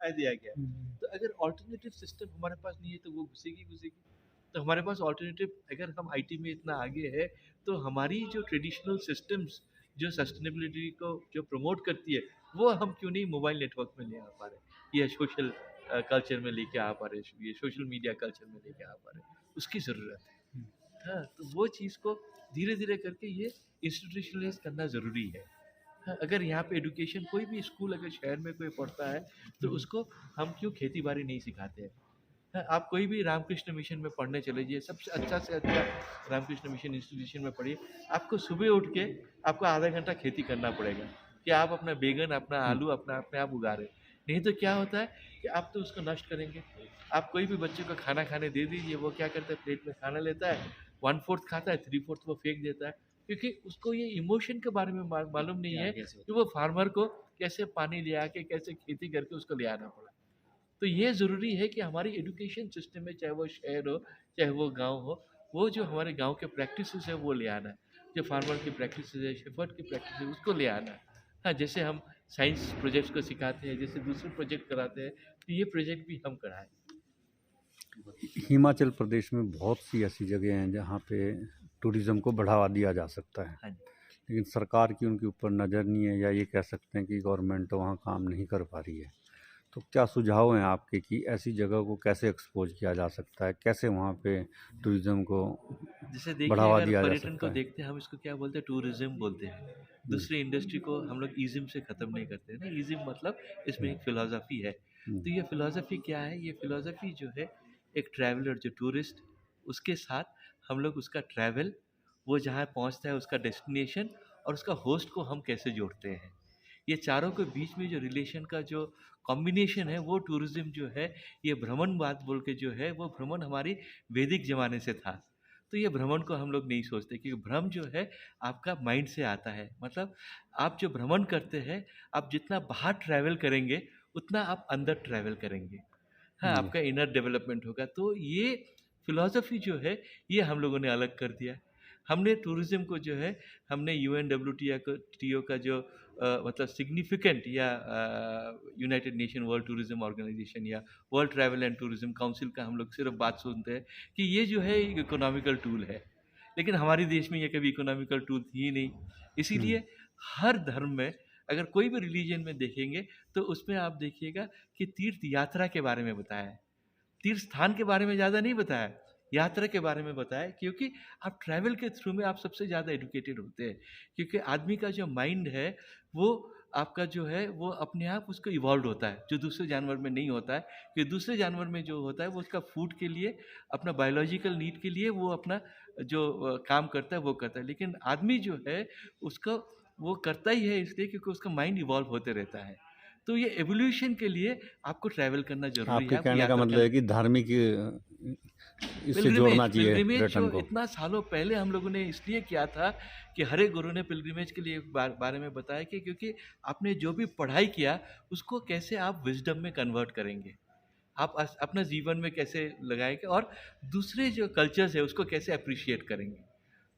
दिखा दिया गया है। तो अगर ऑल्टरनेटिव सिस्टम हमारे पास नहीं है तो वो घुसेगी घुसेगी। तो हमारे पास ऑल्टरनेटिव, अगर हम आईटी में इतना आगे है, तो हमारी जो ट्रेडिशनल सिस्टम्स जो सस्टेनेबिलिटी को जो प्रमोट करती है, वो हम क्यों नहीं मोबाइल नेटवर्क में ले आ पा रहे, या सोशल कल्चर में लेके आ पा रहे, ये सोशल मीडिया कल्चर में लेके आ पा रहे, उसकी ज़रूरत है। हाँ, तो वो चीज़ को धीरे धीरे करके ये इंस्टीट्यूशनलाइज करना ज़रूरी है। हाँ, अगर यहाँ पे एजुकेशन, कोई भी स्कूल अगर शहर में कोई पढ़ता है, तो उसको हम क्यों खेती बाड़ी नहीं सिखाते हैं। हाँ, आप कोई भी रामकृष्ण मिशन में पढ़ने चले जाइए, सबसे अच्छा से अच्छा रामकृष्ण मिशन इंस्टीट्यूशन में पढ़िए, आपको सुबह उठ के आपको आधा घंटा खेती करना पड़ेगा कि आप अपना बैगन, अपना आलू अपना अपने आप उगा रहे हैं। नहीं तो क्या होता है कि आप तो उसको नष्ट करेंगे। आप कोई भी बच्चे को खाना खाने दे दीजिए, वो क्या करता है, प्लेट में खाना लेता है, 1/4 खाता है, 3/4 वो फेंक देता है, क्योंकि उसको ये इमोशन के बारे में मालूम नहीं है कि वो फार्मर को कैसे पानी ले आके, कैसे खेती करके उसको ले आना पड़ा। तो ये ज़रूरी है कि हमारी एजुकेशन सिस्टम में, चाहे वो शहर हो, चाहे वो गाँव हो, वो जो हमारे गाँव के प्रैक्टिसेस है वो ले आना है। जो फार्मर की प्रैक्टिसेस है, शेफ़र्ड की प्रैक्टिस है, उसको ले आना है। हाँ, जैसे हम साइंस प्रोजेक्ट्स को सिखाते हैं, जैसे दूसरे प्रोजेक्ट कराते हैं, तो ये प्रोजेक्ट भी हम कराएँ। हिमाचल प्रदेश में बहुत सी ऐसी जगह हैं जहाँ पे टूरिज़्म को बढ़ावा दिया जा सकता है, हाँ जी। लेकिन सरकार की उनके ऊपर नज़र नहीं है, या ये कह सकते हैं कि गवर्नमेंट तो वहाँ काम नहीं कर पा रही है। तो क्या सुझाव हैं आपके कि ऐसी जगह को कैसे एक्सपोज किया जा सकता है, कैसे वहाँ पे टूरिज़्म को जैसे देखिए, बढ़ावा अगर दिया जा पर्यटन को सकता है? देखते हैं हम, इसको क्या बोलते हैं, टूरिज्म बोलते हैं। दूसरी इंडस्ट्री को हम लोग इज़्म से ख़त्म नहीं करते हैं ना, इज़्म मतलब इसमें एक फ़िलॉसफ़ी है। तो ये फ़िलॉसफ़ी क्या है, ये फ़िलॉसफ़ी जो है, एक ट्रैवलर जो टूरिस्ट, उसके साथ हम लोग उसका ट्रैवल, वो जहाँ पहुँचता है उसका डेस्टिनेशन, और उसका होस्ट को हम कैसे जोड़ते हैं। ये चारों के बीच में जो रिलेशन का जो कॉम्बिनेशन है, वो टूरिज्म जो है, ये भ्रमणवाद बोल के जो है, वो भ्रमण हमारी वैदिक ज़माने से था। तो ये भ्रमण को हम लोग नहीं सोचते, क्योंकि भ्रम जो है आपका माइंड से आता है। मतलब आप जो भ्रमण करते हैं, आप जितना बाहर ट्रैवल करेंगे, उतना आप अंदर ट्रैवल करेंगे। हाँ, जी। आपका इनर डेवलपमेंट होगा। तो ये फिलॉसफी जो है, ये हम लोगों ने अलग कर दिया। हमने टूरिज्म को जो है, हमने यूएनडब्ल्यूटीओ का टीओ का जो मतलब सिग्निफिकेंट, या United Nation World Tourism Organization, या World Travel and Tourism Council का हम लोग सिर्फ बात सुनते हैं कि ये जो है एक इकोनॉमिकल टूल है। लेकिन हमारे देश में ये कभी इकोनॉमिकल टूल थी ही नहीं। इसीलिए हर धर्म में, अगर कोई भी रिलीजन में देखेंगे, तो उसमें आप देखिएगा कि तीर्थ यात्रा के बारे में बताया है। तीर्थ स्थान के बारे में ज़्यादा नहीं बताया, यात्रा के बारे में बताया, क्योंकि आप ट्रैवल के थ्रू में आप सबसे ज़्यादा एजुकेटेड होते हैं। क्योंकि आदमी का जो माइंड है, वो आपका जो है, वो अपने आप उसको इवॉल्व होता है, जो दूसरे जानवर में नहीं होता है। कि दूसरे जानवर में जो होता है, वो उसका फूड के लिए, अपना बायोलॉजिकल नीड के लिए वो अपना जो काम करता है वो करता है। लेकिन आदमी जो है, उसका वो करता ही है इसलिए क्योंकि उसका माइंड इवॉल्व होते रहता है। तो ये एवोल्यूशन के लिए आपको ट्रैवल करना ज़रूरी है, आपके आपको कहने का यात्रा मतलब करना। है कि धार्मिक इससे पिलग्रिमेज जोड़ना चाहिए पिलग्रिमेज जो पर्यटन को। इतना सालों पहले हम लोगों ने इसलिए किया था कि हरे गुरु ने पिलग्रिमेज के लिए बारे में बताया कि क्योंकि आपने जो भी पढ़ाई किया, उसको कैसे आप विजडम में कन्वर्ट करेंगे, आप अपना जीवन में कैसे लगाएंगे, और दूसरे जो कल्चर्स है उसको कैसे अप्रिशिएट करेंगे।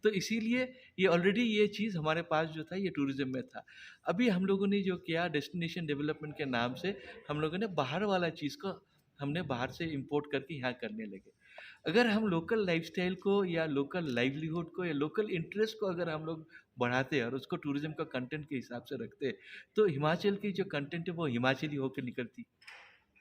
तो इसीलिए ये ऑलरेडी ये चीज़ हमारे पास जो था, ये टूरिज्म में था। अभी हम लोगों ने जो किया, डेस्टिनेशन डेवलपमेंट के नाम से हम लोगों ने बाहर वाला चीज़ को हमने बाहर से इंपोर्ट करके यहाँ करने लगे। अगर हम लोकल लाइफस्टाइल को, या लोकल लाइवलीहुड को, या लोकल इंटरेस्ट को अगर हम लोग बढ़ाते और उसको टूरिज्म का कंटेंट के हिसाब से रखते, तो हिमाचल की जो कंटेंट है वो हिमाचली होकर निकलती।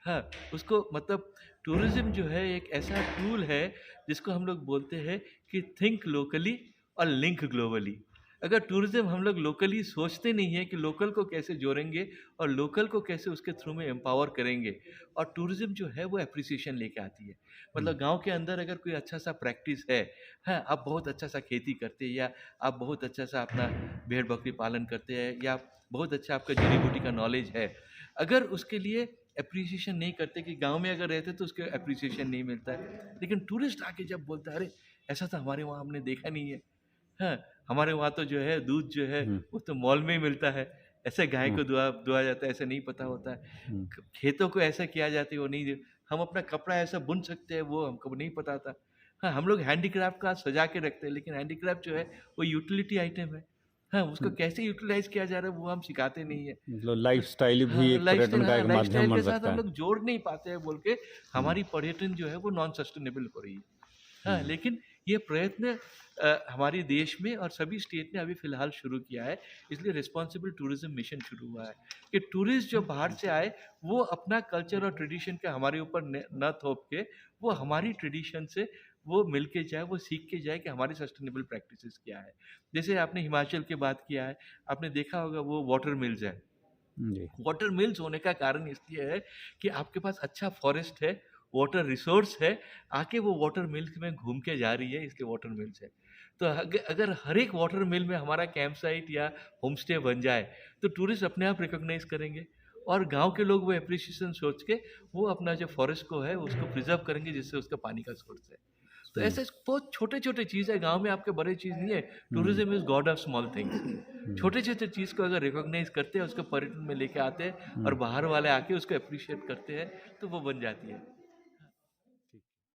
हाँ, उसको मतलब टूरिज्म जो है एक ऐसा टूल है, जिसको हम लोग बोलते हैं कि थिंक लोकली और लिंक ग्लोबली। अगर टूरिज्म हम लोग लोकली सोचते नहीं है कि लोकल को कैसे जोड़ेंगे, और लोकल को कैसे उसके थ्रू में एम्पावर करेंगे, और टूरिज्म जो है वो एप्रिसिएशन लेके आती है। मतलब गांव के अंदर अगर कोई अच्छा सा प्रैक्टिस है, हाँ, आप बहुत अच्छा सा खेती करते हैं, या आप बहुत अच्छा सा अपना भेड़ बकरी पालन करते हैं, या बहुत अच्छा आपका जड़ी बूटी का नॉलेज है, अगर उसके लिए एप्रिसिएशन नहीं करते, कि गांव में अगर रहते तो उसके एप्रिसिएशन नहीं मिलता है, लेकिन टूरिस्ट आके जब बोलता है, अरे ऐसा तो हमारे वहाँ हमने देखा नहीं है। हाँ, हमारे वहाँ तो जो है दूध जो है, हम्म, वो तो मॉल में ही मिलता है। ऐसे गाय हम्म, को दुआ दुआ जाता है, ऐसे नहीं पता होता है। हम्म, खेतों को ऐसा किया जाता है, वो नहीं। हम अपना कपड़ा ऐसा बुन सकते हैं, वो हमको नहीं पता था। हाँ, हम लोग हैंडीक्राफ्ट का सजा के रखते हैं, लेकिन हैंडीक्राफ्ट जो है वो यूटिलिटी आइटम है। हाँ, उसको कैसे यूटिलाइज़ किया जा रहा है वो हम सिखाते नहीं है। मतलब लाइफ़स्टाइल भी हाँ, एक लाइफ़स्टाइल, पर्यटन का हाँ, एक माध्यम लाइफ़स्टाइल बन के साथ सकता हम है। लोग जोड़ नहीं पाते हैं बोल के हुँ, हमारी पर्यटन जो है वो नॉन सस्टेनेबल हो रही है। हाँ, हुँ, लेकिन ये प्रयत्न हमारे देश में और सभी स्टेट ने अभी फ़िलहाल शुरू किया है, इसलिए रिस्पॉन्सिबल टूरिज़्म मिशन शुरू हुआ है, कि टूरिस्ट जो बाहर से आए, वो अपना कल्चर और ट्रेडिशन का हमारे ऊपर न थोप के, वो हमारी ट्रेडिशन से वो मिल के जाए, वो सीख के जाए कि हमारी सस्टेनेबल प्रैक्टिसेस क्या है। जैसे आपने हिमाचल की बात किया है, आपने देखा होगा वो वाटर मिल्स हैं। जी। वाटर मिल्स होने का कारण इसलिए है कि आपके पास अच्छा फॉरेस्ट है, वाटर रिसोर्स है, आके वो वाटर मिल्स में घूम के जा रही है, इसलिए वाटर मिल्स है। तो अगर हर एक वाटर मिल में हमारा कैंप साइट या होम स्टे बन जाए, तो टूरिस्ट अपने आप रिकॉग्नाइज करेंगे और गांव के लोग वो एप्रिसिएशन सोच के वो अपना जो फॉरेस्ट को है उसको प्रिजर्व करेंगे, जिससे उसका पानी का सोर्स है। तो हुँ, ऐसे बहुत छोटे-छोटे चीज़ है, गाँव में आपके बड़े चीज़ नहीं है। हुँ, tourism is god of small things. हुँ, छोटे-छोटे चीज़ को अगर रिकॉग्नाइज़ करते हैं, उसको पर्यटन में लेके आते हैं और हुँ। बाहर वाले आके उसको एप्रिशिएट करते हैं, तो वो बन जाती है।